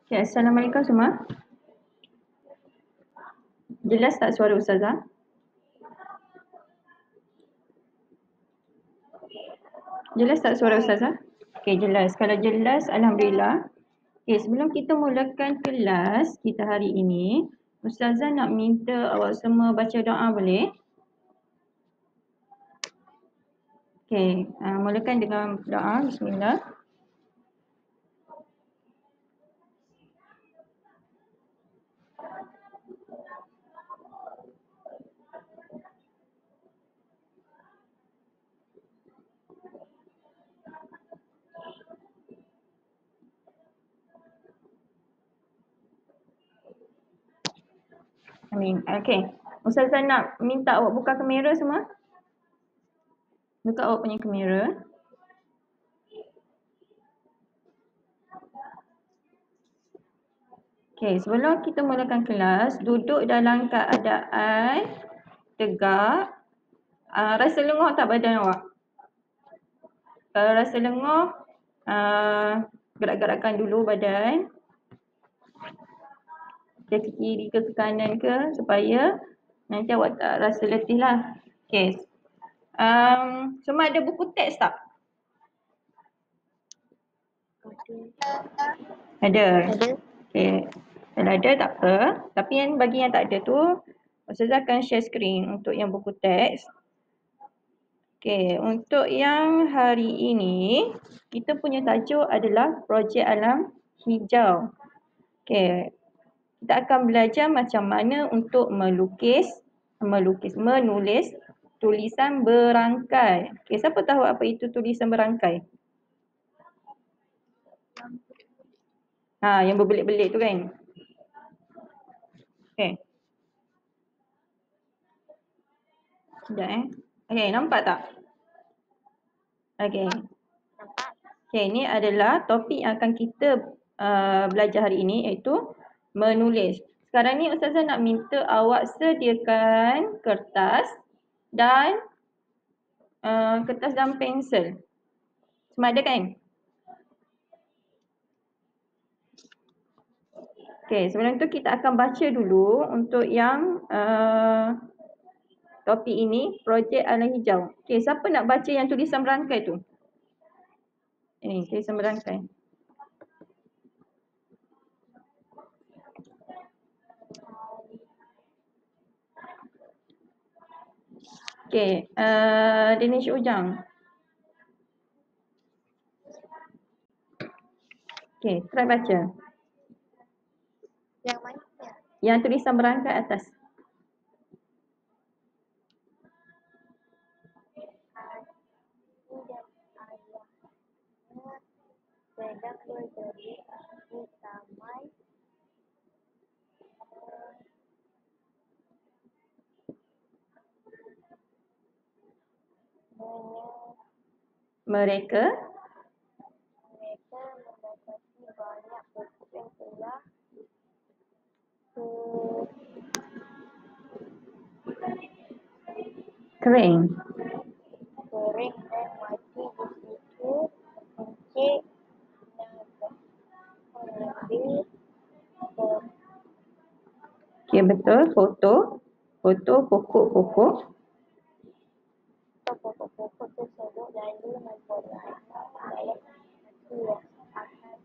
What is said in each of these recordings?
Okay, Assalamualaikum semua. Jelas tak suara Ustazah? Jelas tak suara Ustazah? Okay, jelas. Kalau jelas, Alhamdulillah. Okay, sebelum kita mulakan kelas kita hari ini, Ustazah nak minta awak semua baca doa boleh? Okay, mulakan dengan doa. Bismillah. Amin. Okay. Ustazah nak minta awak buka kamera semua. Buka awak punya kamera. Okay, sebelum kita mulakan kelas, duduk dalam keadaan tegak. Rasa lenguh tak badan awak? Kalau rasa lenguh, gerak-gerakkan dulu badan. Ke kiri ke kanan ke supaya nanti awak tak rasa letih lah. Okay. Semua ada buku teks tak? Ada. Okay. Kalau ada tak apa. Tapi bagi yang tak ada tu, Ustazah akan share screen untuk yang buku teks. Okay. Untuk yang hari ini, kita punya tajuk adalah Projek Alam Hijau. Okay. Kita akan belajar macam mana untuk menulis tulisan berangkai. Okay, siapa tahu apa itu tulisan berangkai? Yang berbelit-belit tu kan? Okay. Sekejap Okay, nampak tak? Okay. Okay, ini adalah topik yang akan kita belajar hari ini iaitu menulis. Sekarang ni Ustazah nak minta awak sediakan kertas dan pensel. Semua ada kan? Okay, sebelum tu kita akan baca dulu untuk yang topik ini, Projek Alam Hijau. Okay, siapa nak baca yang tulisan berangkai tu? Ini, tulisan berangkai. Okay, Dinesh Ujang. Okay, try baca. Yang mana? Yang tulisan berangkai atas. Sedang berdiri di taman Mereka mendapati banyak pokok yang telah kering. kering dan mati di situ. Encik mengambil Okay, betul. Foto pokok-pokok. pokok-pokok tersebut lalu memperlahan dalam hati yang akan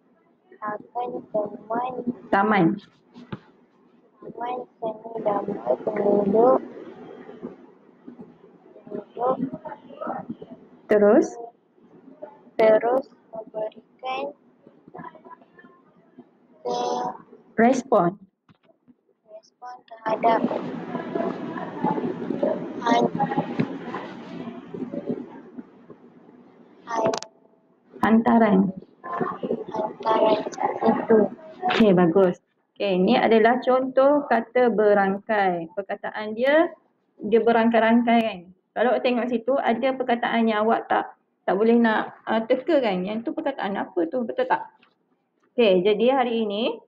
Taman. seni damai penduduk Terus memberikan respon terhadap hantaran itu. Okay, bagus. Okay, ini adalah contoh kata berangkai. Perkataan dia berangkai-rangkai kan. Kalau awak tengok situ ada perkataan yang awak tak boleh nak teka kan. Yang tu perkataan apa tu, betul tak? Okay, jadi hari ini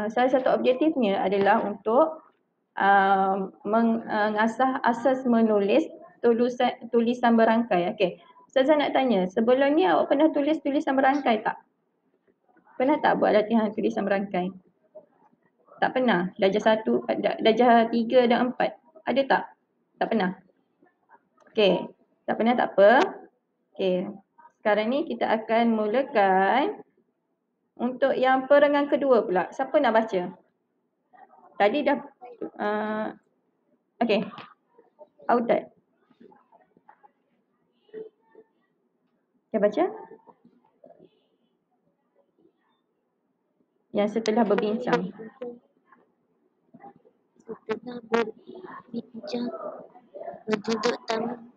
salah satu objektifnya adalah untuk mengasah asas menulis tulisan berangkai. Okay, Ustazah nak tanya, sebelum ni awak pernah tulis tulisan berangkai tak? Pernah tak buat latihan tulisan berangkai? Tak pernah. Darjah 1, darjah 3 dan 4. Ada tak? Tak pernah. Okey. Tak pernah tak apa. Okey. Sekarang ni kita akan mulakan untuk yang perenggan kedua pula. Siapa nak baca? Tadi dah okey. Audad. Dia baca? Yang setelah berbincang. Setelah berbincang, penduduk taman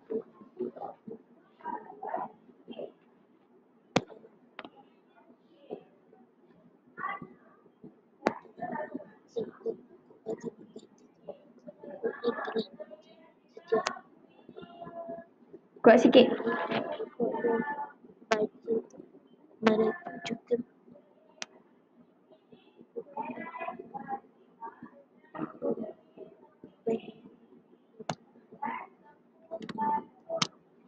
Kuat sikit. mereka juga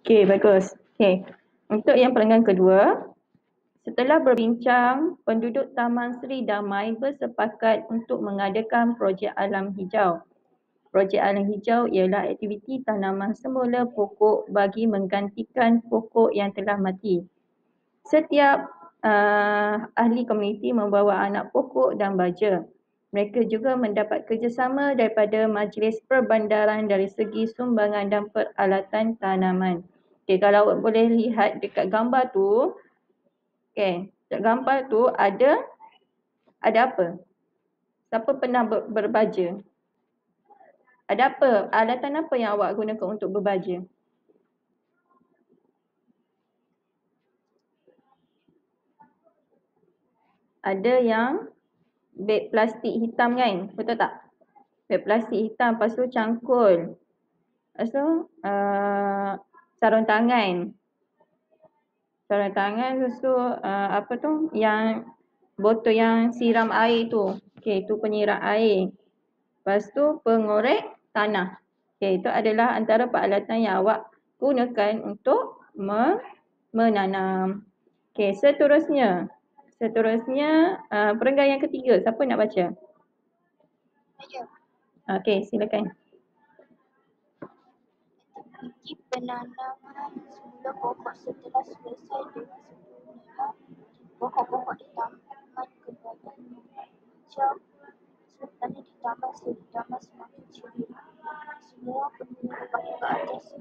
Okey, bagus. Okey. Untuk yang perenggan kedua, setelah berbincang, penduduk Taman Seri Damai bersepakat untuk mengadakan projek alam hijau. Projek alam hijau ialah aktiviti tanaman semula pokok bagi menggantikan pokok yang telah mati. Setiap ahli komuniti membawa anak pokok dan baja. Mereka juga mendapat kerjasama daripada Majlis Perbandaran dari segi sumbangan dan peralatan tanaman. Okey, kalau awak boleh lihat dekat gambar tu, okey, dekat gambar tu ada apa? Siapa pernah berbaja? Ada apa? Alatan apa yang awak gunakan untuk berbaja? Ada yang beg plastik hitam kan? Betul tak? Beg plastik hitam, lepas tu cangkul. Lepas tu sarung tangan. Sarung tangan, lepas tu apa tu? Yang botol yang siram air tu. Okey, tu penyiram air. Lepas tu pengorek tanah. Okey, itu adalah antara peralatan yang awak gunakan untuk menanam. Okey, seterusnya perenggan yang ketiga. Siapa nak baca? Okey, silakan. aktiviti penanaman semula pokok setelah selesai dengan sempurna pokok-pokok di taman kembali hijau sertanya di taman seri damai semakin ceria. Semua penduduk bangga atas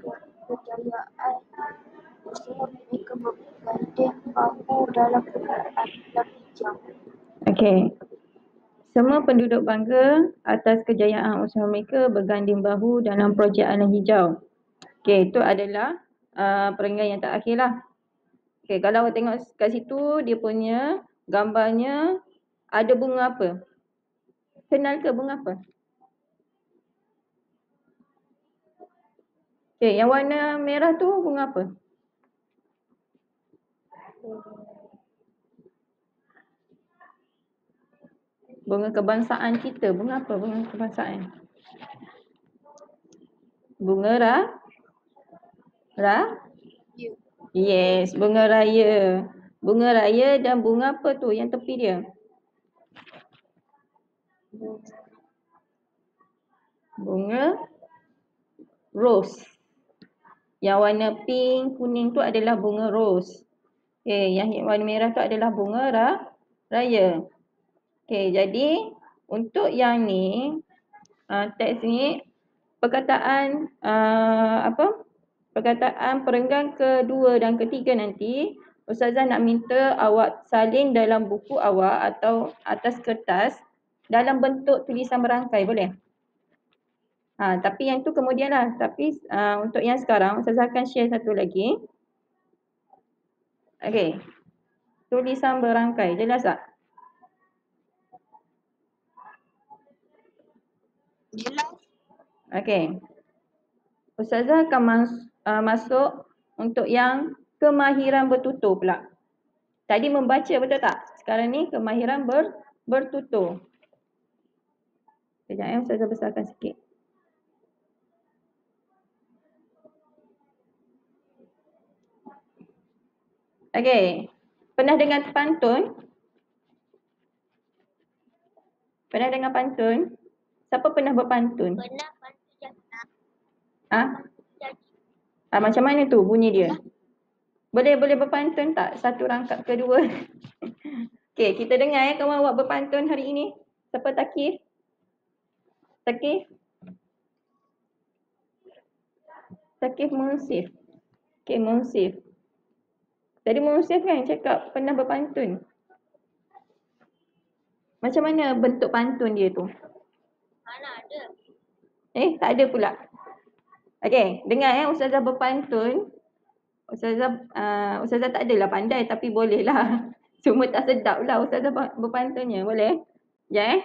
kejayaan usaha mereka berganding bahu dalam penamaan alam hijau. Okey. Semua penduduk bangga atas kejayaan usaha mereka berganding bahu dalam projek alam hijau. Okey, itu adalah perenggan yang terakhir lah. Okey, kalau awak tengok kat situ, dia punya gambarnya ada bunga apa? Kenal ke bunga apa? Okey, yang warna merah tu bunga apa? Bunga kebangsaan kita. Bunga apa bunga kebangsaan? Bunga Yes, bunga raya. Bunga raya dan bunga apa tu yang tepi dia? Bunga rose. Yang warna pink, kuning tu adalah bunga rose. Okey, yang warna merah tu adalah bunga raya. Okey, jadi untuk yang ni, teks ni, perkataan perkataan perenggan kedua dan ketiga nanti, Ustazah nak minta awak salin dalam buku awak atau atas kertas dalam bentuk tulisan berangkai, boleh? Tapi yang tu kemudian lah. Tapi untuk yang sekarang, Ustazah akan share satu lagi. Okey. Tulisan berangkai. Jelas tak? Jelas. Okey. Ustazah akan masuk untuk yang kemahiran bertutur pula. Tadi membaca betul tak? Sekarang ni kemahiran bertutur. Sekejap Ustazah besarkan sikit. Okey. Pernah dengar pantun? Pernah dengar pantun? Siapa pernah berpantun? Pernah pantun jangan. Macam mana tu bunyi dia? Boleh berpantun tak? Satu rangkap kedua. Okey, kita dengar kawan awak berpantun hari ini. Siapa Takif? Takif? Takif Munsif. Okey, Munsif. Tadi Munsif kan cakap pernah berpantun. Macam mana bentuk pantun dia tu? Mana ada? Tak ada pula. Okey, dengar Ustazah berpantun. Ustazah tak adalah pandai tapi boleh lah. Cuma tak sedap lah Ustazah berpantunnya. Boleh? Ya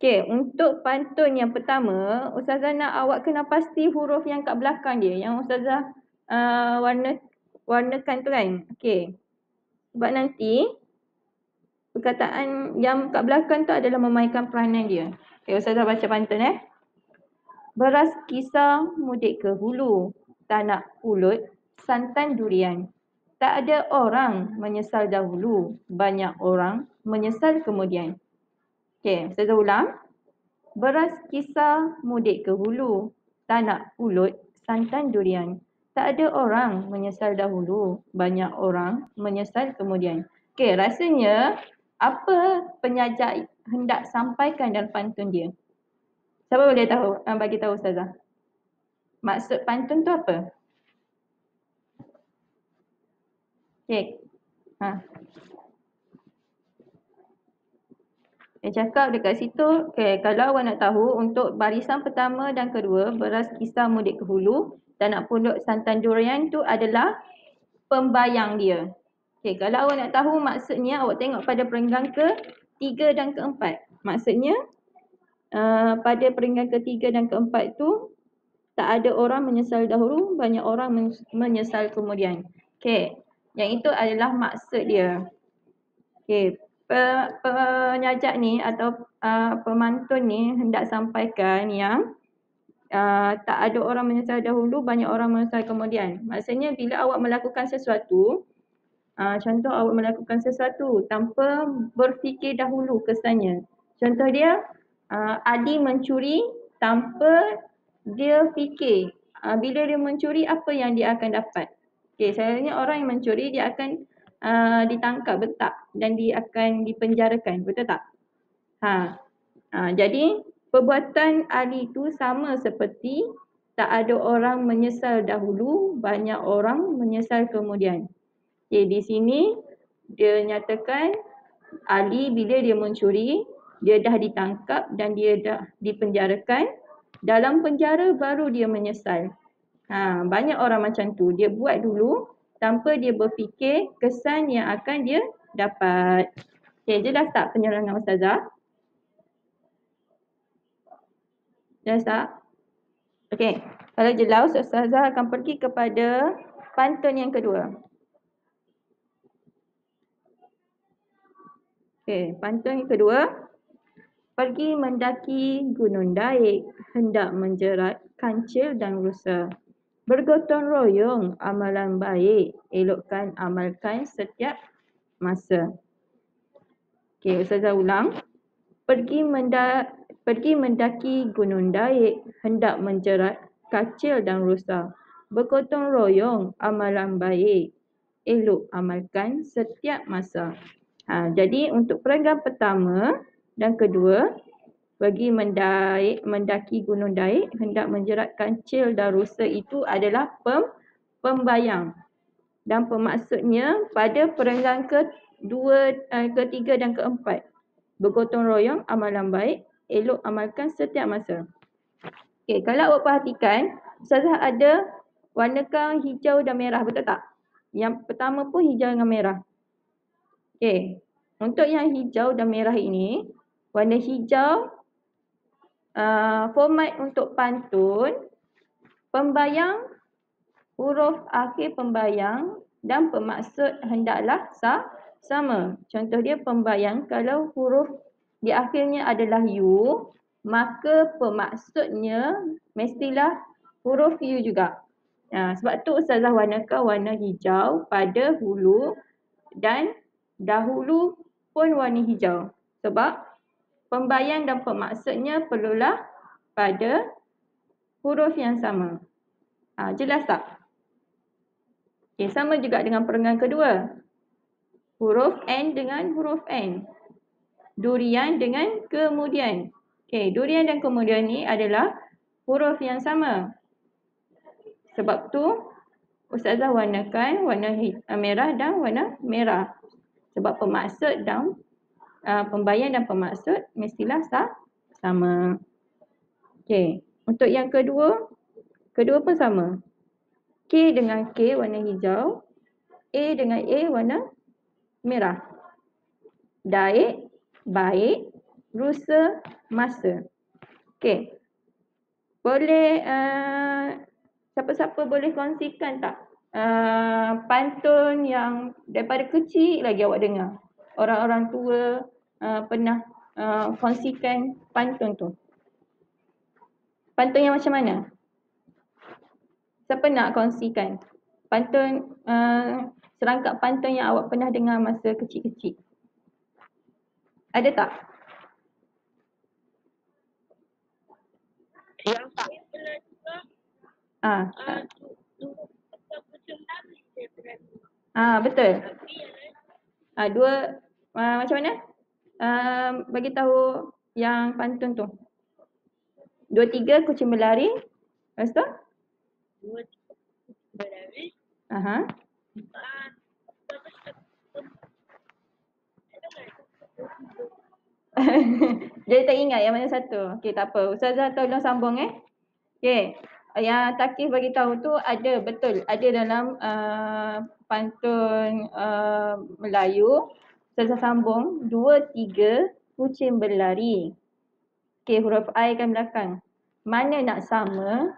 Okey, untuk pantun yang pertama, Ustazah nak awak kena pasti huruf yang kat belakang dia. Yang Ustazah warnakan tu kan. Okey. Sebab nanti perkataan yang kat belakang tu adalah memainkan peranan dia. Okey, Ustazah baca pantun Beras kisar mudik ke hulu, tak nak pulut santan durian. Tak ada orang menyesal dahulu, banyak orang menyesal kemudian. Okey, Ustazah ulang. Beras kisar mudik ke hulu, tak nak pulut santan durian. Tak ada orang menyesal dahulu, banyak orang menyesal kemudian. Okey, rasanya apa penyajak hendak sampaikan dalam pantun dia? Siapa boleh tahu? Bagi tahu Ustazah. Maksud pantun tu apa? Okey. Dia cakap dekat situ, okay, kalau awak nak tahu untuk barisan pertama dan kedua, beras kisar mudik ke hulu, tak nak pulut santan durian tu adalah pembayang dia. Okay, kalau awak nak tahu maksudnya, awak tengok pada perenggan ke-3 dan ke-4. Maksudnya, pada perenggan ke-3 dan ke-4 tu, tak ada orang menyesal dahulu, banyak orang menyesal kemudian. Okay, yang itu adalah maksud dia. Okay. Penyajak ni atau pemantun ni hendak sampaikan yang tak ada orang menyesal dahulu, banyak orang menyesal kemudian. Maksudnya bila awak melakukan sesuatu, contoh awak melakukan sesuatu tanpa berfikir dahulu kesannya. Contoh dia, Adi mencuri tanpa dia fikir. Bila dia mencuri, apa yang dia akan dapat? Okay, selalunya orang yang mencuri, dia akan ditangkap betak dan dia akan dipenjarakan, betul tak? Jadi perbuatan Ali itu sama seperti tak ada orang menyesal dahulu, banyak orang menyesal kemudian. Okay, di sini dia nyatakan Ali bila dia mencuri, dia dah ditangkap dan dia dah dipenjarakan. Dalam penjara baru dia menyesal. Banyak orang macam tu, dia buat dulu tanpa dia berfikir kesan yang akan dia dapat. Okay, jelas tak penerangan Ustazah? Jelas tak? Okay, kalau jelas Ustazah akan pergi kepada pantun yang kedua. Okay, pantun yang kedua. Pergi mendaki gunung Daik, hendak menjerat kancil dan rusa. Bergotong royong amalan baik, elokkan amalkan setiap masa. Okey, Ustazah ulang. Pergi mendaki gunung Daik, hendak menjerat kancil dan rusa. Bergotong royong amalan baik, elok amalkan setiap masa. Jadi untuk perenggan pertama dan kedua, pergi mendaki gunung Daik, hendak menjerat kancil dan rusa itu adalah pembayang. Dan pemaksudnya pada perenggan ketiga dan keempat. Bergotong royong amalan baik, elok amalkan setiap masa. Okay, kalau awak perhatikan, Ustazah ada warnakan hijau dan merah, betul tak? Yang pertama pun hijau dengan merah. Okay, untuk yang hijau dan merah ini, warna hijau, format untuk pantun, pembayang, huruf akhir pembayang dan pemaksud hendaklah sama. Contoh dia pembayang, kalau huruf di akhirnya adalah U, maka pemaksudnya mestilah huruf U juga. Sebab tu Ustazah warnakan warna hijau pada hulu dan dahulu pun warna hijau. Sebab pembayan dan pemaksudnya perlulah pada huruf yang sama. Jelas tak? Okay, sama juga dengan perenggan kedua. Huruf N dengan huruf N. Durian dengan kemudian. Okay, durian dan kemudian ni adalah huruf yang sama. Sebab tu Ustazah warnakan warna merah dan warna merah. Sebab pemaksud dan pembayan dan pemaksud mestilah sama. Okey, untuk yang kedua pun sama. K dengan K warna hijau, A dengan A warna merah. Daik, baik, rusa, masa. Okey. Boleh siapa-siapa boleh kongsikan tak pantun yang daripada kecil lagi awak dengar? Orang-orang tua pernah kongsikan pantun tu. Pantun yang macam mana? Siapa nak kongsikan pantun, serangkap pantun yang awak pernah dengar masa kecil-kecil? Ada tak? Yang tak pernah juga. Betul. Dua macam mana? Bagi tahu yang pantun tu. 2, 3 kucing berlari. Lepas tu? 2, 3 kucing berlari. Jadi tak ingat yang mana satu. Okey, tak apa. Ustazah tolong sambung Okey. Yang Takif bagi tahu tu ada, betul. Ada dalam pantun Melayu. Ustazah sambung 2, 3 kucing berlari. Okey, huruf I kan belakang. Mana nak sama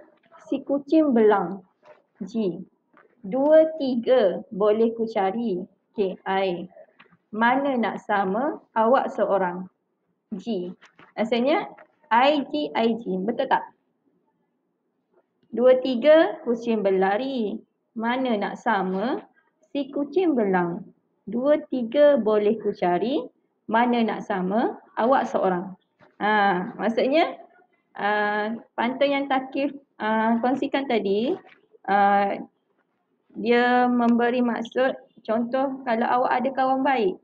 si kucing belang. G. 2, 3 boleh ku cari. Okey, I. Mana nak sama awak seorang. G. Maksudnya IG. Betul tak? 2, 3 kucing berlari. Mana nak sama si kucing belang. 2, 3 boleh ku cari. Mana nak sama awak seorang. Maksudnya pantun yang Takif kongsikan tadi, dia memberi maksud, contoh kalau awak ada kawan baik.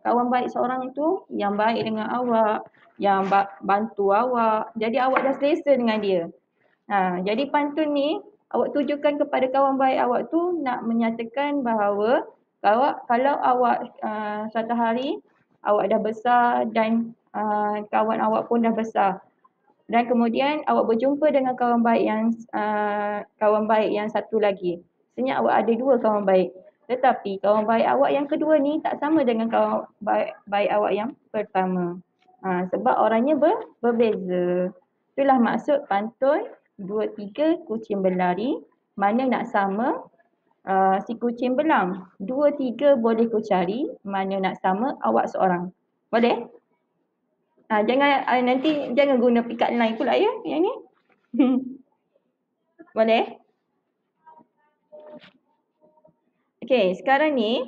Kawan baik seorang tu yang baik dengan awak, yang bantu awak. Jadi awak dah selesa dengan dia. Jadi pantun ni awak tujukan kepada kawan baik awak tu nak menyatakan bahawa kalau awak suatu hari awak dah besar dan kawan awak pun dah besar. Dan kemudian awak berjumpa dengan kawan baik yang satu lagi. Sebenarnya awak ada 2 kawan baik. Tetapi kawan baik awak yang kedua ni tak sama dengan kawan baik awak yang pertama. Sebab orangnya berbeza. Itulah maksud pantun 2, 3 kucing berlari. Mana nak sama si kucing belang. 2, 3 boleh ku cari. Mana nak sama awak seorang. Boleh? Jangan guna pick up line pula ya yang ni. Boleh? Okey, sekarang ni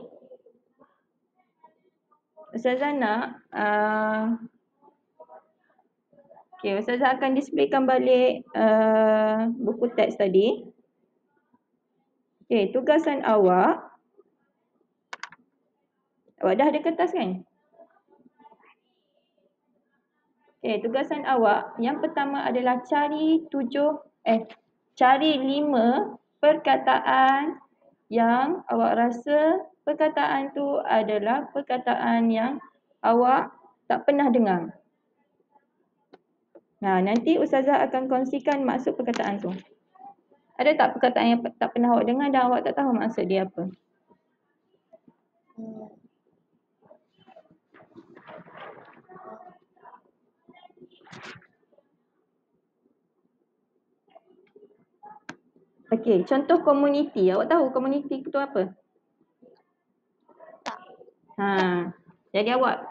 Ustazah nak Ustazah akan displaykan balik buku teks tadi. Okey, tugasan awak dah ada kertas kan? Okey, tugasan awak yang pertama adalah cari 5 perkataan yang awak rasa perkataan tu adalah perkataan yang awak tak pernah dengar. Nanti Ustazah akan kongsikan maksud perkataan tu. Ada tak perkataan yang tak pernah awak dengar dan awak tak tahu maksud dia apa? Okey, contoh komuniti. Awak tahu komuniti itu apa? Tak. Jadi awak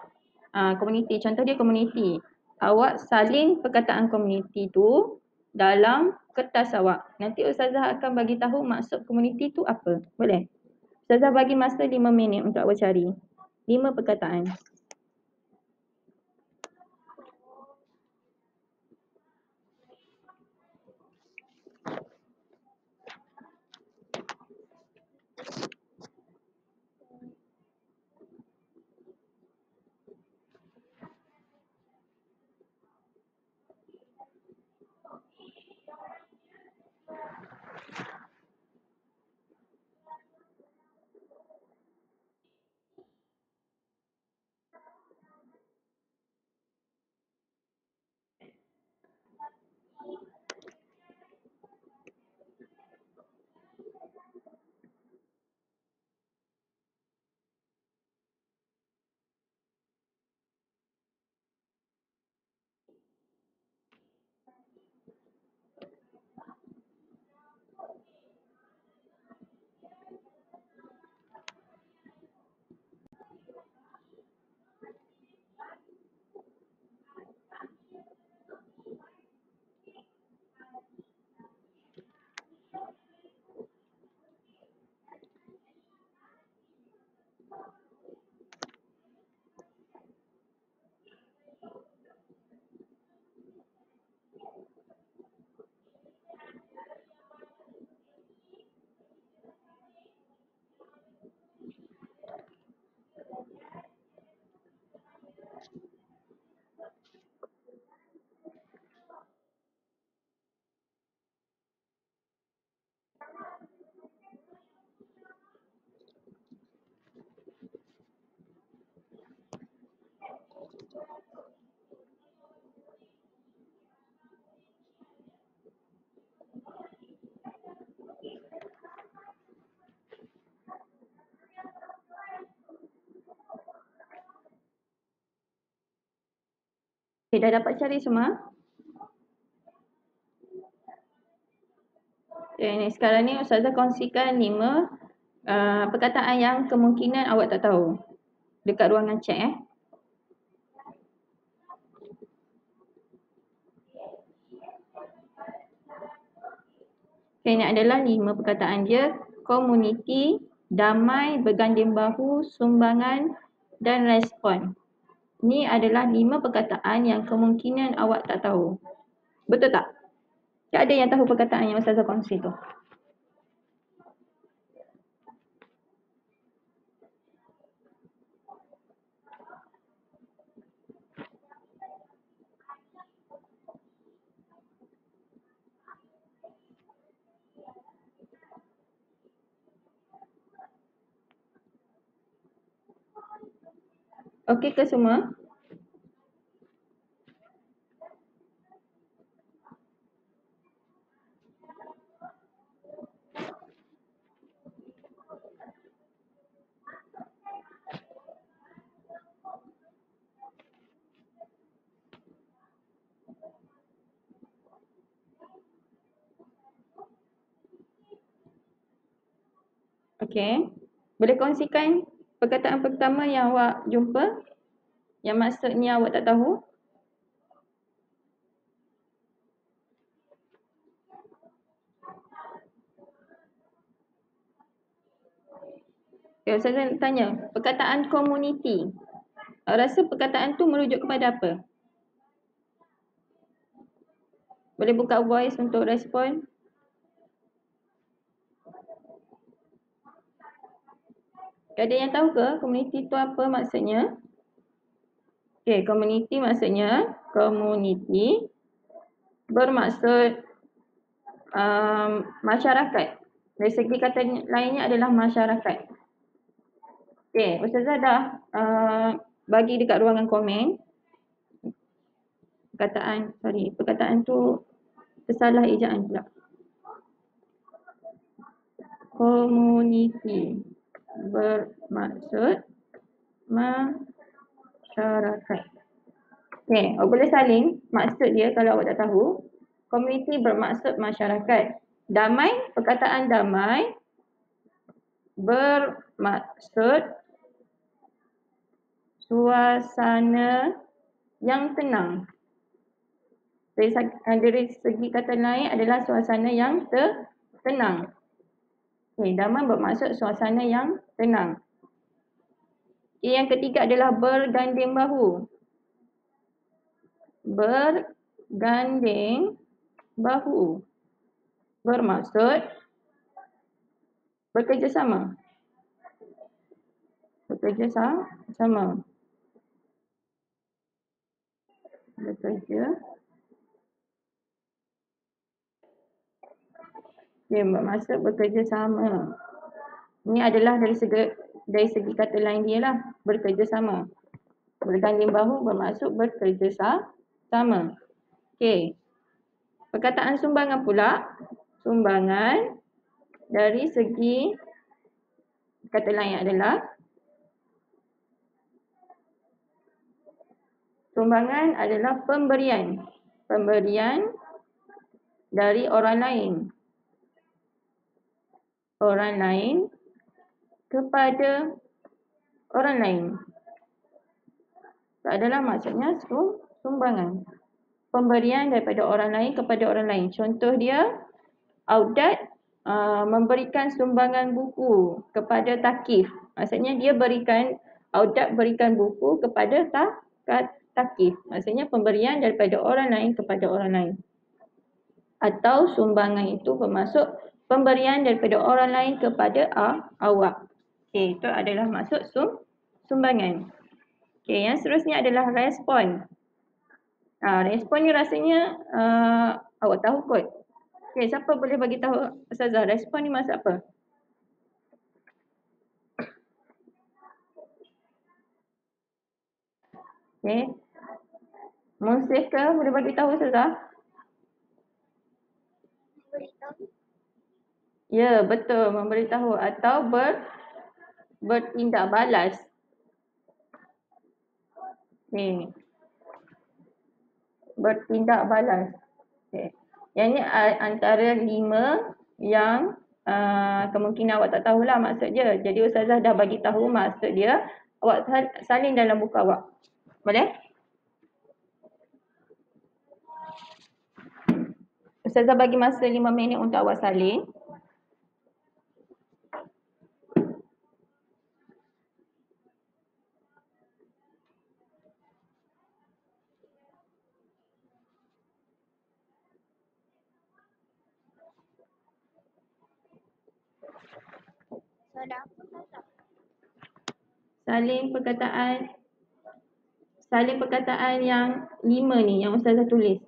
komuniti, contoh dia komuniti. Awak salin perkataan komuniti tu dalam kertas awak. Nanti Ustazah akan bagi tahu maksud komuniti tu apa. Boleh? Ustazah bagi masa 5 minit untuk awak cari 5 perkataan. Okay, dah dapat cari semua? Okay, ni sekarang ni Ustazah kongsikan 5 perkataan yang kemungkinan awak tak tahu. Dekat ruangan chat Okay, ini adalah 5 perkataan dia. Komuniti, damai, berganding bahu, sumbangan dan respon. Ini adalah 5 perkataan yang kemungkinan awak tak tahu. Betul tak? Tak ada yang tahu perkataan yang Ustazah kongsi tu. Okey ke semua? Okey. Boleh kongsikan perkataan pertama yang awak jumpa? Yang maksudnya awak tak tahu? Okay, saya tanya, perkataan komuniti. Rasa perkataan tu merujuk kepada apa? Boleh buka voice untuk respon? Ada yang tahu ke komuniti tu apa maksudnya? Okay, komuniti maksudnya, komuniti bermaksud masyarakat. Dari segi kata lainnya adalah masyarakat. Okay, Ustazah dah bagi dekat ruangan komen. Perkataan tu tersalah ejaan pula. Komuniti bermaksud masyarakat. Okay, awak boleh salin maksud dia kalau awak tak tahu. Komuniti bermaksud masyarakat. Damai, perkataan damai bermaksud suasana yang tenang. Dari segi kata lain adalah suasana yang tenang. Okay, damai bermaksud suasana yang tenang. Okay, yang ketiga adalah berganding bahu. Berganding bahu bermaksud bekerjasama. Bekerjasama. Dia bermaksud bekerjasama. Ini adalah dari segi kata lain dia lah. Bekerjasama. Berganding bahu bermaksud bekerjasama. Okey. Perkataan sumbangan pula. Sumbangan dari segi kata lain adalah sumbangan adalah pemberian. Pemberian dari orang lain. Orang lain kepada orang lain. Itu adalah maksudnya sumbangan. Pemberian daripada orang lain kepada orang lain. Contoh dia, Audat memberikan sumbangan buku kepada Thaqif. Maksudnya dia berikan, Audak berikan buku kepada takif. Maksudnya pemberian daripada orang lain kepada orang lain. Atau sumbangan itu bermaksud pemberian daripada orang lain kepada awak. Okey, itu adalah maksud sumbangan. Okey, yang seterusnya adalah respon. Respon ni rasanya awak tahu kot. Okey, siapa boleh bagi tahu Ustazah, respon ni maksud apa? Okey. Munsif ke boleh bagi tahu Ustazah? Beritahu. Ya, betul, memberitahu atau bertindak balas. Ni. Bertindak balas. Okay. Yang ni antara 5 yang kemungkinan awak tak tahulah maksud dia. Jadi Ustazah dah bagi tahu maksud dia. Awak salin dalam buku awak. Boleh? Ustazah bagi masa 5 minit untuk awak salin. Soalan apa Ustazah? Salin perkataan yang 5 ni yang Ustazah tulis.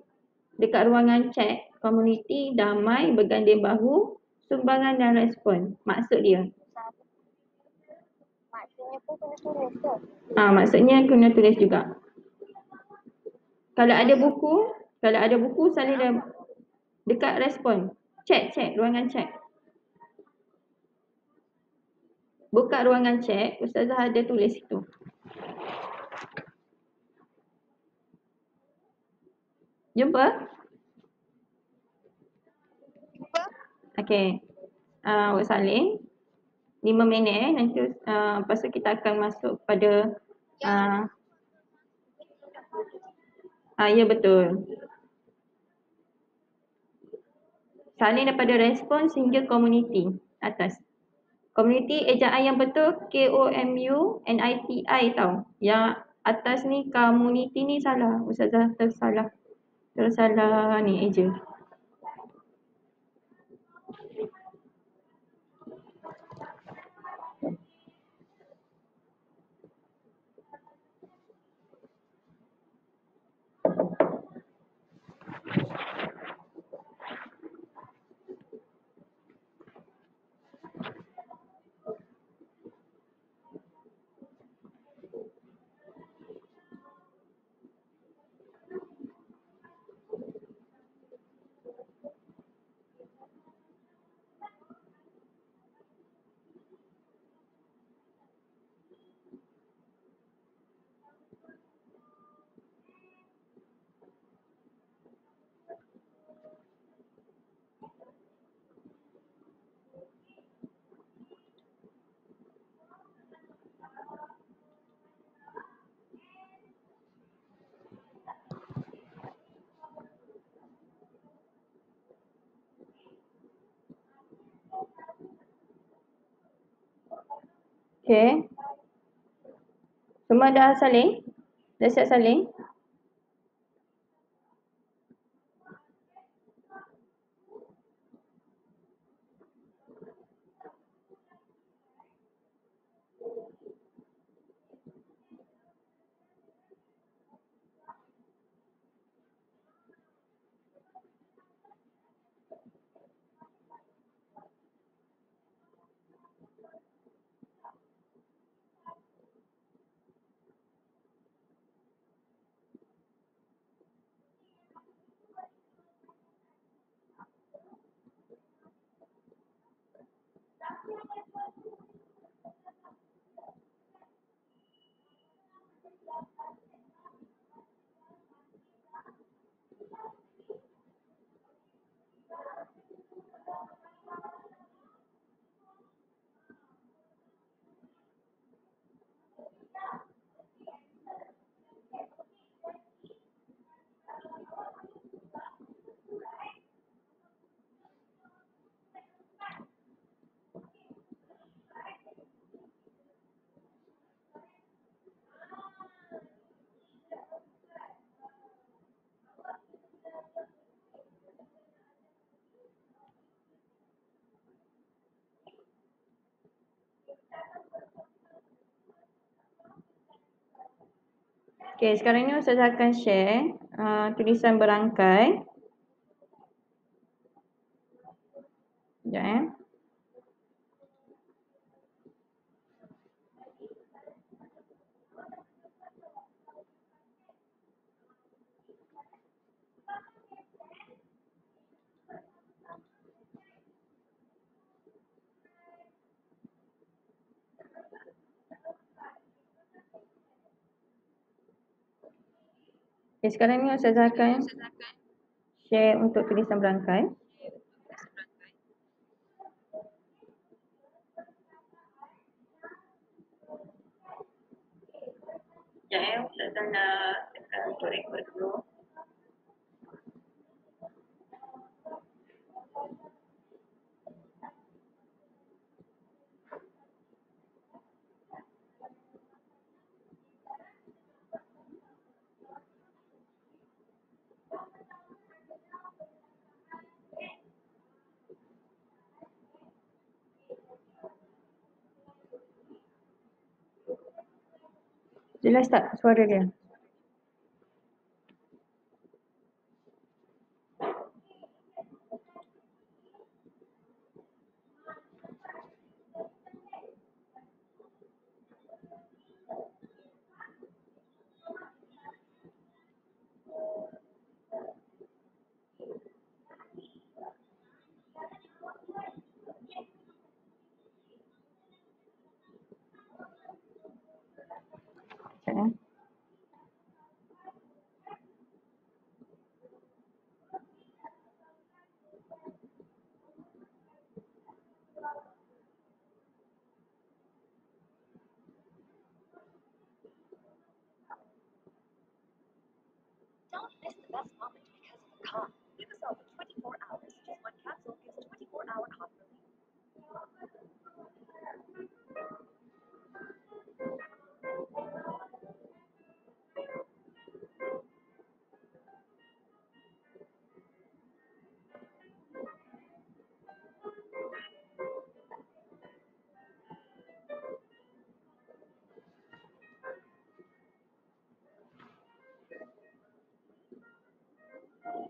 Dekat ruangan chat, komuniti, damai, berganding bahu, sumbangan dan respon. Maksud dia. Maksudnya pun kena tulis ke? Maksudnya kena tulis juga. Kalau ada buku salin dalam dekat respon. Chat, ruangan chat. Buka ruangan chat, Ustazah ada tulis situ. Jumpa? Jumpa? Okey. Awak salin 5 minit nanti lepas tu kita akan masuk pada ya betul. Salin daripada respon sehingga komuniti atas. Komuniti ejaan yang betul KOMUNITI tau. Yang atas ni komuniti ni salah. Ustazah tersalah ni eja. Okey. Semua dah salin? Dah siap salin? Okey, sekarang ni Ustazah akan share tulisan berangkai. Sekejap Okey, sekarang ni Ustazah akan share untuk tulisan berangkai. Sekejap Ustazah nak tekan untuk record dulu. Jelas tak suara dia? Sekejap Don't miss the best moment because of the cough. Nuvasolid 24 hours. Just one capsule gives 24-hour cough relief.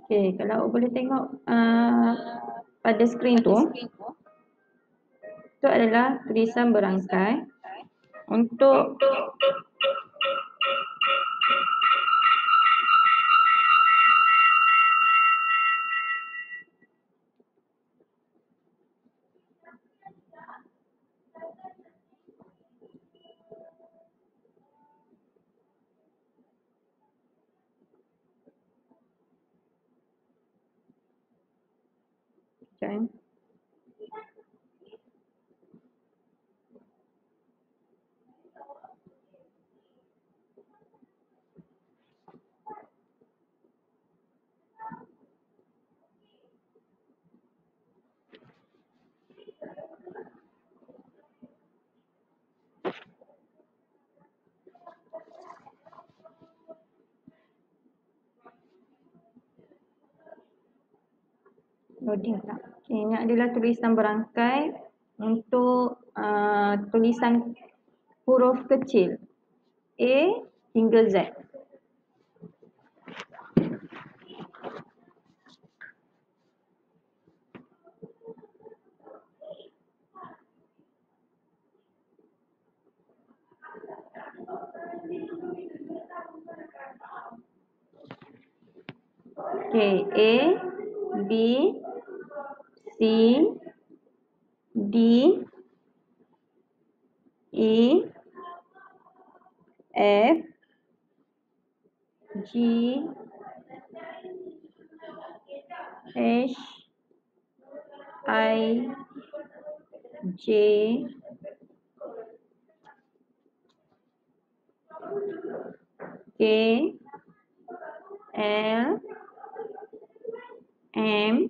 Okey, kalau awak boleh tengok pada skrin tu adalah tulisan berangkai untuk sekejap loading tak? Okay, ini adalah tulisan berangkai untuk tulisan huruf kecil A hingga Z. Okay, A, B, C, D, E, F, G, H, I, J, K, L, M,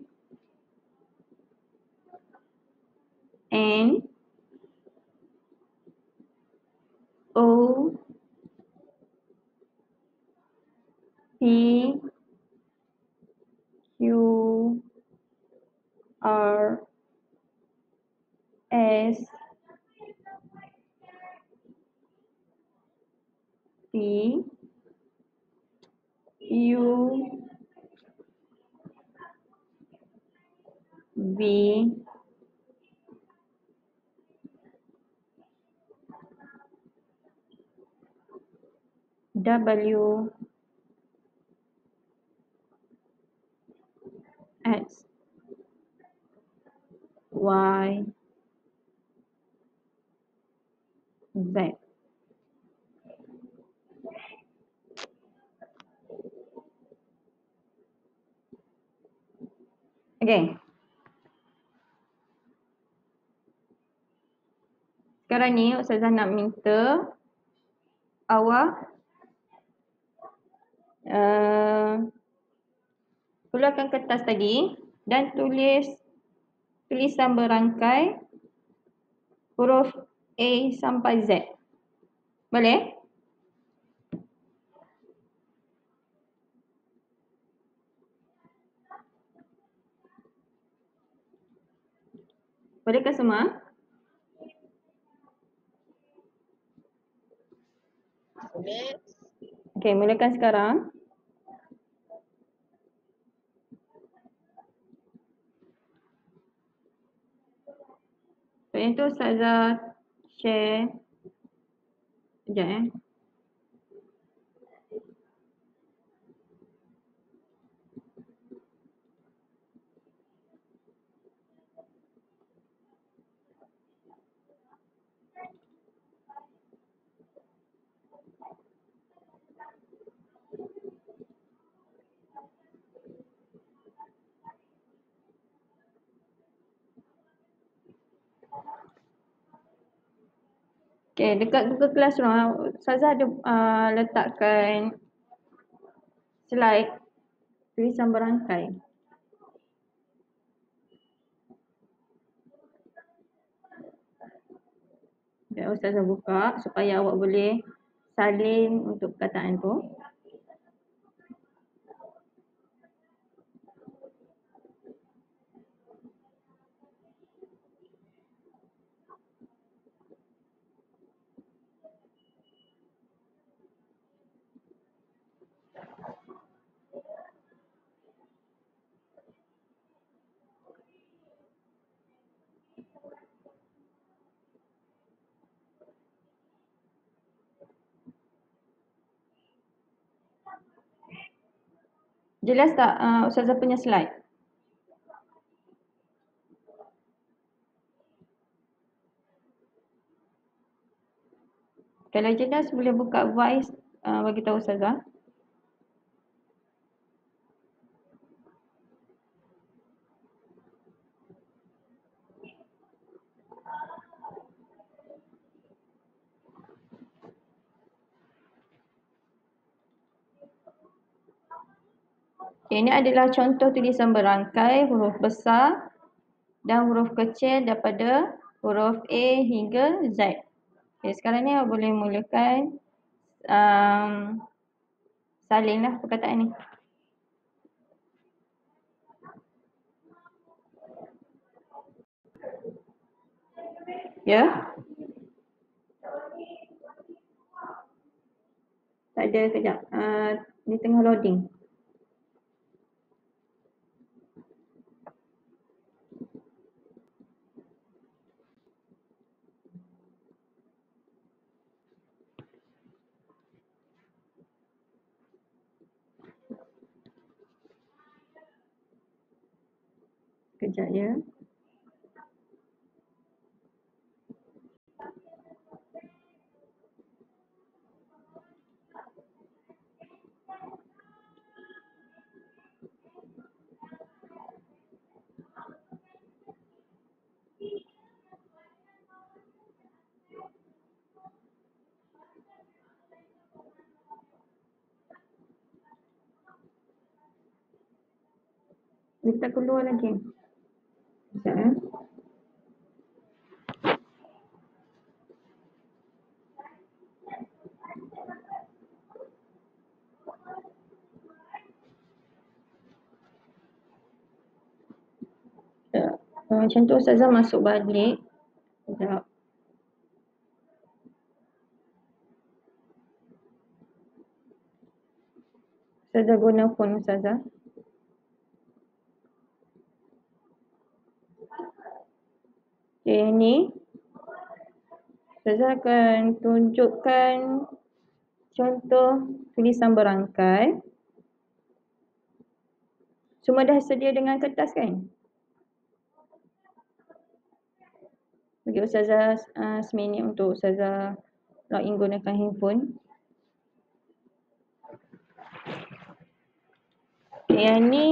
N, O, P, Q, R, S, T, V W X Y Z. Okay. Sekarang ni Ustazah nak minta awak keluarkan kertas tadi dan tulis tulisan berangkai huruf A sampai Z. Boleh? Bolehkah semua? Boleh. Okey, mulakan sekarang. So, yang tu Ustazah share. Sekejap . Okay, dekat Google Classroom, Ustazah ada letakkan slide tulisan berangkai. Dan Ustazah buka supaya awak boleh salin untuk perkataan tu. Jelas tak Ustazah punya slide? Kalau jelas boleh buka voice bagi tahu Ustazah. Okay, ini adalah contoh tulisan berangkai huruf besar dan huruf kecil daripada huruf A hingga Z. Okay, sekarang ni awak boleh mulakan salinlah perkataan ni. Ya? Tak ada, kejap. Dia tengah loading. Kejap ya. Dia tak keluar lagi. Sekejap ya. Macam tu Ustazah masuk balik. Sekejap. Ustazah guna phone Ustazah. Okay, ni Ustazah akan tunjukkan contoh tulisan berangkai. Semua dah sedia dengan kertas kan? Bagi Ustazah seminit untuk Ustazah login gunakan handphone. Yang ni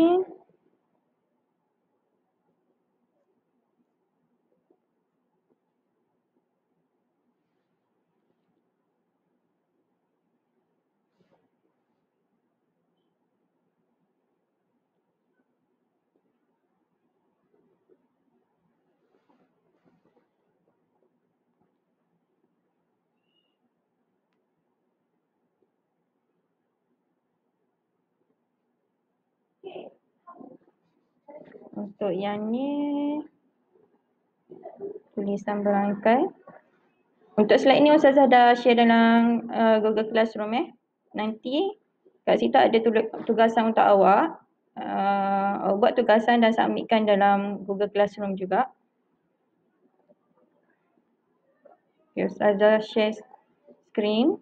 untuk yang ni tulisan berangkai. Untuk slide ni Ustazah dah share dalam Google Classroom Nanti kat situ ada tugasan untuk awak. Awak buat tugasan dan submitkan dalam Google Classroom juga. Okay, Ustazah share screen.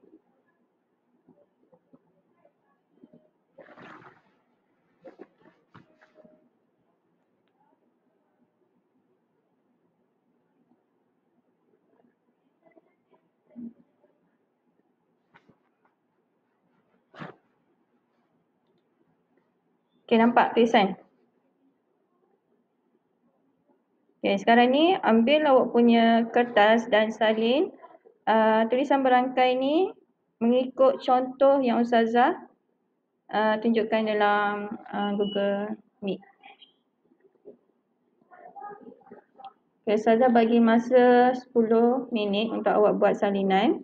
Okay, nampak tulisan? Okay, sekarang ni ambil awak punya kertas dan salin tulisan berangkai ni mengikut contoh yang Ustazah tunjukkan dalam Google Meet. Okay, Ustazah bagi masa 10 minit untuk awak buat salinan.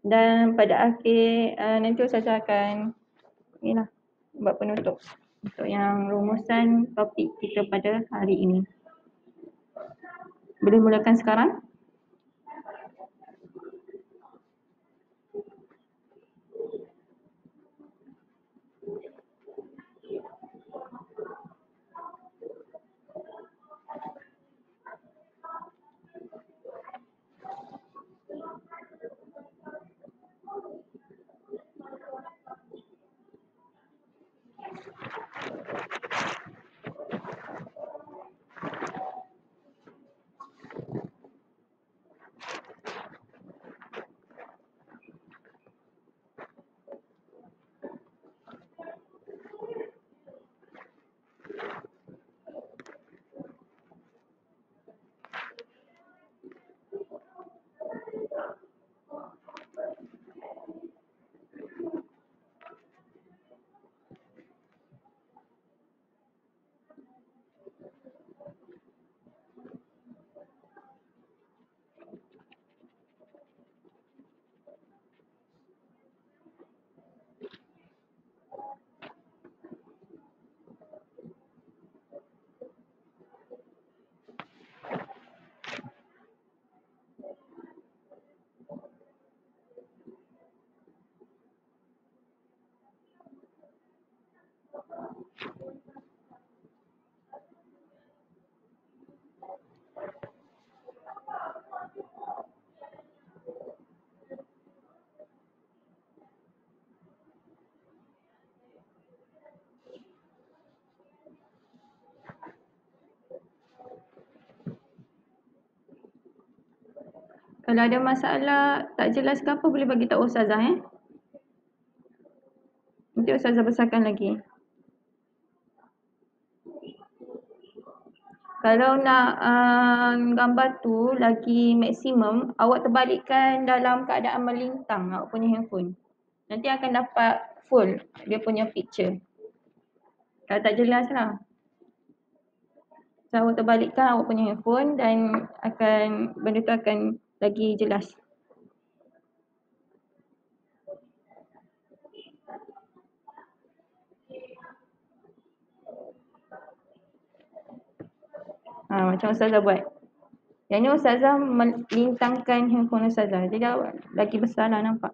Dan pada akhir nanti Ustazah akan buat penutup untuk yang rumusan topik kita pada hari ini. Boleh mulakan sekarang? Kalau ada masalah tak jelas ke apa boleh bagi tahu Ustazah Nanti Ustazah besarkan lagi. Kalau nak gambar tu lagi maksimum, awak terbalikkan dalam keadaan melintang awak punya handphone. Nanti akan dapat full dia punya picture. Kalau tak jelas lah. So, awak terbalikkan awak punya handphone dan benda tu akan lagi jelas. Macam Ustazah buat. Yang ni Ustazah melintangkan handphone Ustazah. Jadi awak lagi besar lah nampak.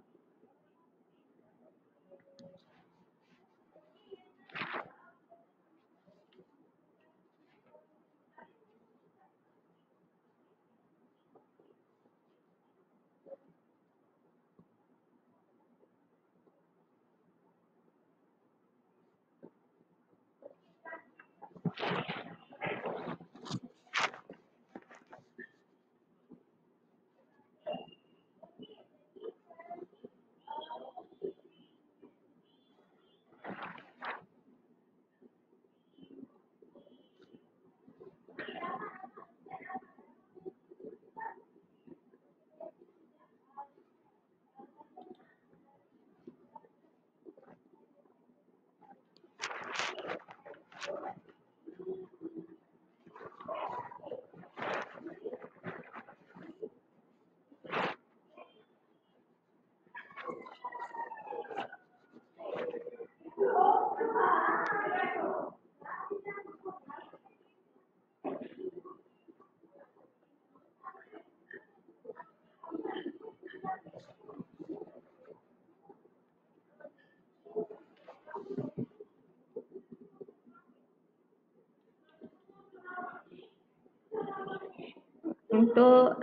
untuk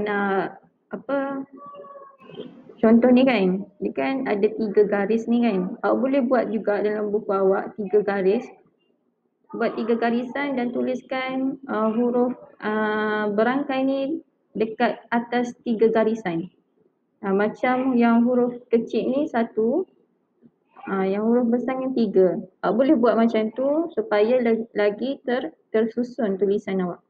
nak apa, contoh ni kan, dia kan ada 3 garis ni kan. Awak boleh buat juga dalam buku awak 3 garis. Buat 3 garisan dan tuliskan huruf berangkai ni dekat atas 3 garisan. Macam yang huruf kecil ni 1, yang huruf besar ni 3. Awak boleh buat macam tu supaya lagi tersusun tulisan awak.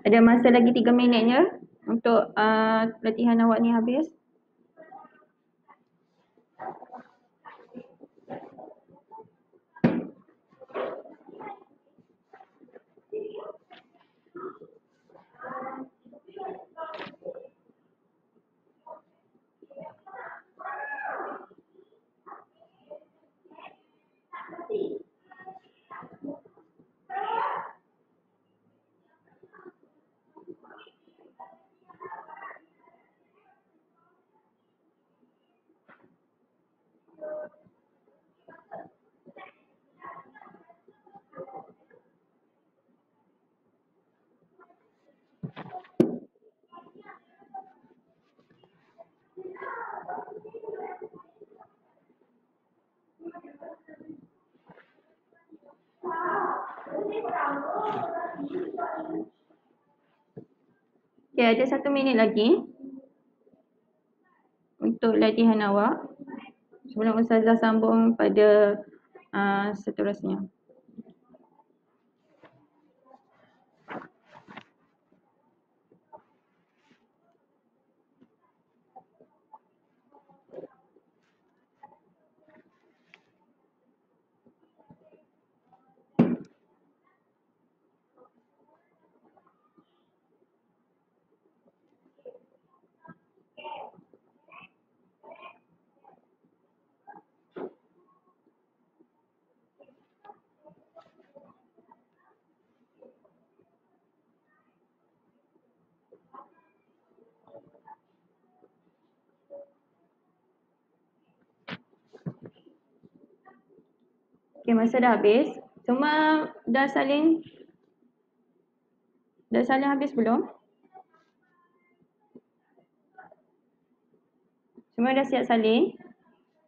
Ada masa lagi 3 minit je untuk latihan awak ni habis. Okay, ada 1 minit lagi untuk latihan awak sebelum Ustazah sambung pada seterusnya. Okay, masa dah habis. Semua dah salin habis belum? Semua dah siap salin?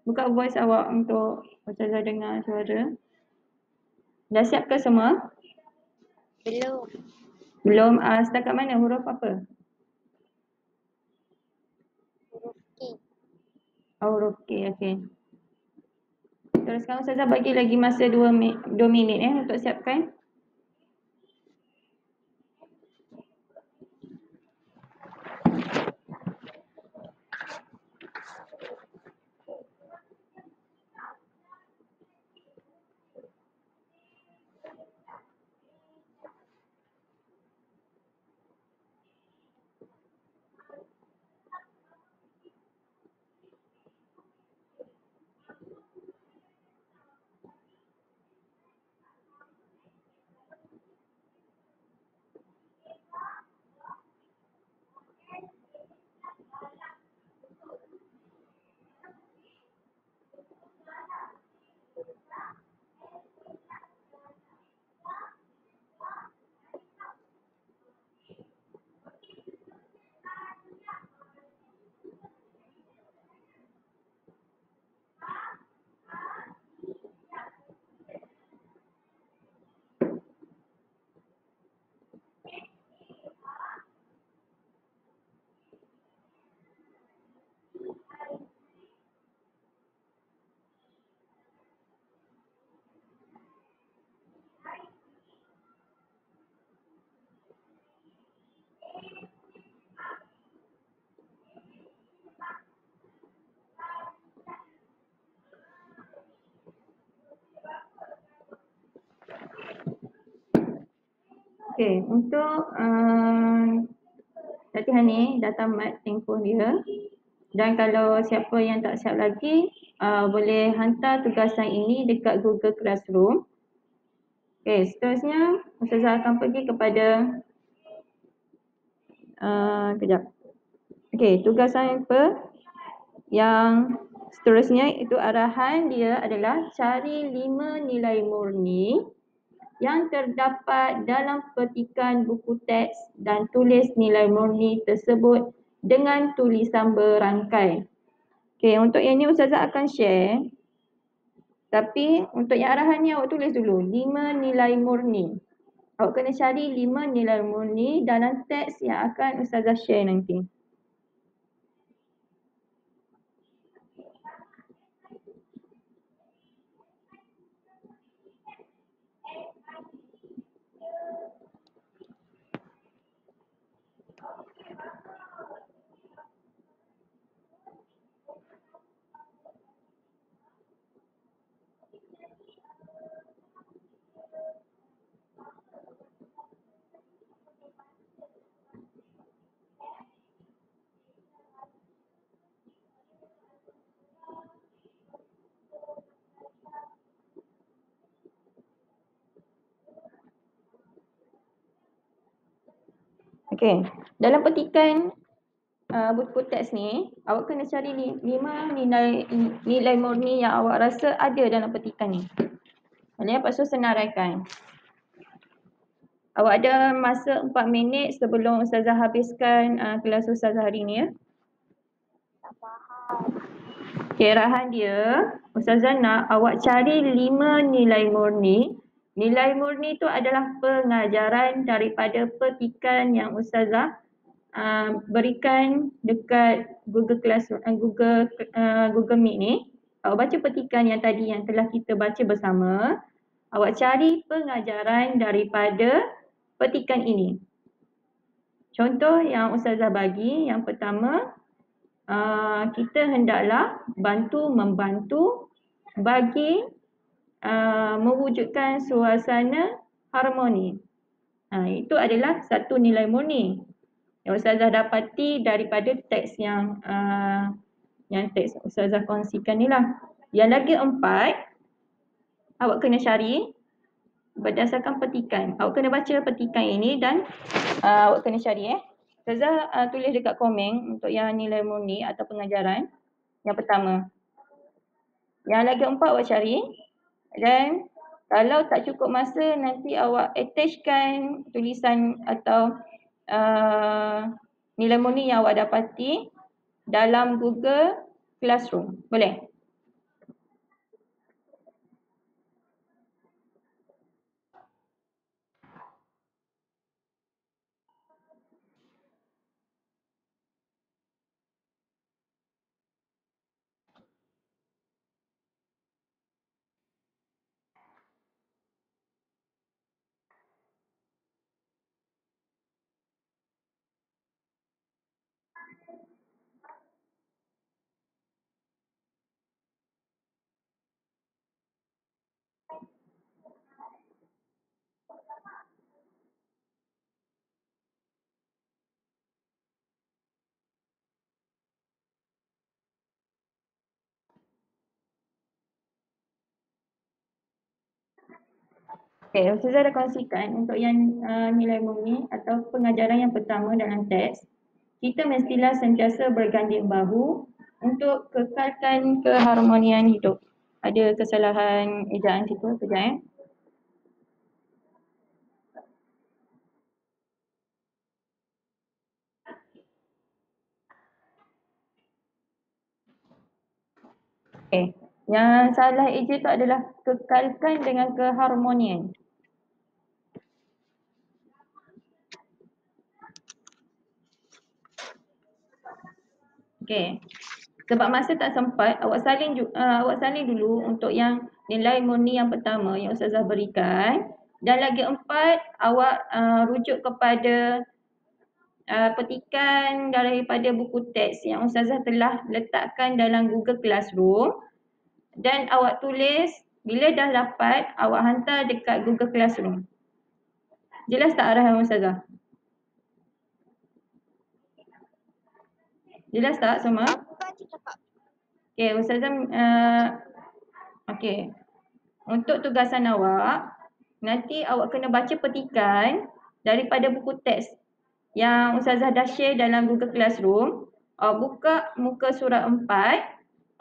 Buka voice awak untuk Ustazah dengar suara. Dah siap ke semua? Belum. Belum. Setakat mana? Huruf apa? Huruf K. Huruf K, okay. Teruskan Ustazah bagi lagi masa 2 minit untuk siapkan. Okay, untuk latihan ni dah tamat tempoh dia. Dan kalau siapa yang tak siap lagi, boleh hantar tugasan ini dekat Google Classroom. Okey, seterusnya Ustazah akan pergi kepada kejap. Okey, tugasan yang seterusnya itu arahan dia adalah cari 5 nilai murni yang terdapat dalam petikan buku teks dan tulis nilai murni tersebut dengan tulisan berangkai. Okey, untuk yang ni Ustazah akan share. Tapi untuk yang arahan ni awak tulis dulu 5 nilai murni. Awak kena cari 5 nilai murni dalam teks yang akan Ustazah share nanti. Okey, dalam petikan buku teks ni, awak kena cari 5 nilai murni yang awak rasa ada dalam petikan ni. Lepas tu senaraikan. Awak ada masa 4 minit sebelum Ustazah habiskan kelas Ustazah hari ni ya. Tak faham. Okey, arahan dia, Ustazah nak awak cari 5 nilai murni. Nilai murni tu adalah pengajaran daripada petikan yang Ustazah berikan dekat Google Classroom, Google Meet ni. Awak baca petikan yang tadi yang telah kita baca bersama. Awak cari pengajaran daripada petikan ini. Contoh yang Ustazah bagi, yang pertama, kita hendaklah membantu bagi mewujudkan suasana harmoni. Itu adalah satu nilai murni yang Ustazah dapati daripada teks yang teks Ustazah kongsikan ni lah. Yang lagi 4, awak kena cari berdasarkan petikan. Awak kena baca petikan ini dan awak kena cari Ustazah tulis dekat komen untuk yang nilai murni atau pengajaran yang pertama. Yang lagi 4 awak cari. Dan kalau tak cukup masa, nanti awak attachkan tulisan atau nilai murni yang awak dapati dalam Google Classroom. Boleh? Okey, Ustazah dah kongsikan untuk yang nilai murni atau pengajaran yang pertama dalam teks. Kita mestilah sentiasa berganding bahu untuk kekalkan keharmonian hidup. Ada kesalahan ejaan situ, kejap Okey, yang salah eja tu adalah kekalkan dengan keharmonian. Okey. Sebab masa tak sempat, awak salin dulu untuk yang nilai murni yang pertama yang Ustazah berikan. Dan lagi 4, awak rujuk kepada petikan daripada buku teks yang Ustazah telah letakkan dalam Google Classroom. Dan awak tulis, bila dah dapat, awak hantar dekat Google Classroom. Jelas tak arahan Ustazah? Jelas tak semua? Aku baca cakap. Okey, Ustazah okey. Untuk tugasan awak, nanti awak kena baca petikan daripada buku teks yang Ustazah dah share dalam Google Classroom. Awak buka muka surah 4,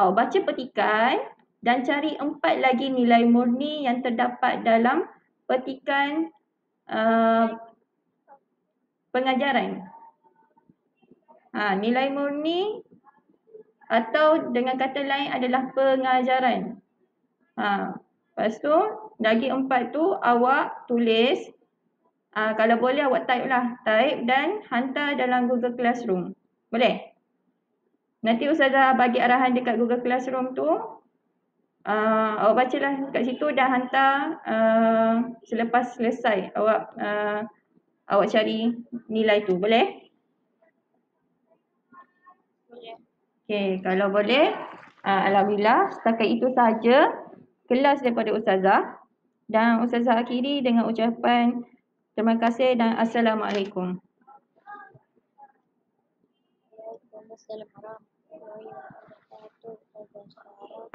awak baca petikan dan cari 4 lagi nilai murni yang terdapat dalam petikan pengajaran. Nilai murni atau dengan kata lain adalah pengajaran. Lepas tu, lagi 4 tu awak tulis. Kalau boleh awak type lah. Type dan hantar dalam Google Classroom. Boleh? Nanti Ustazah bagi arahan dekat Google Classroom tu. Awak bacalah kat situ dan hantar selepas selesai awak cari nilai tu. Boleh? Boleh. Okey, kalau boleh, alhamdulillah setakat itu sahaja kelas daripada Ustazah. Dan Ustazah akhiri dengan ucapan terima kasih dan Assalamualaikum. Waalaikumsalam warahmatullahi wabarakatuh. Ustazah Sarah.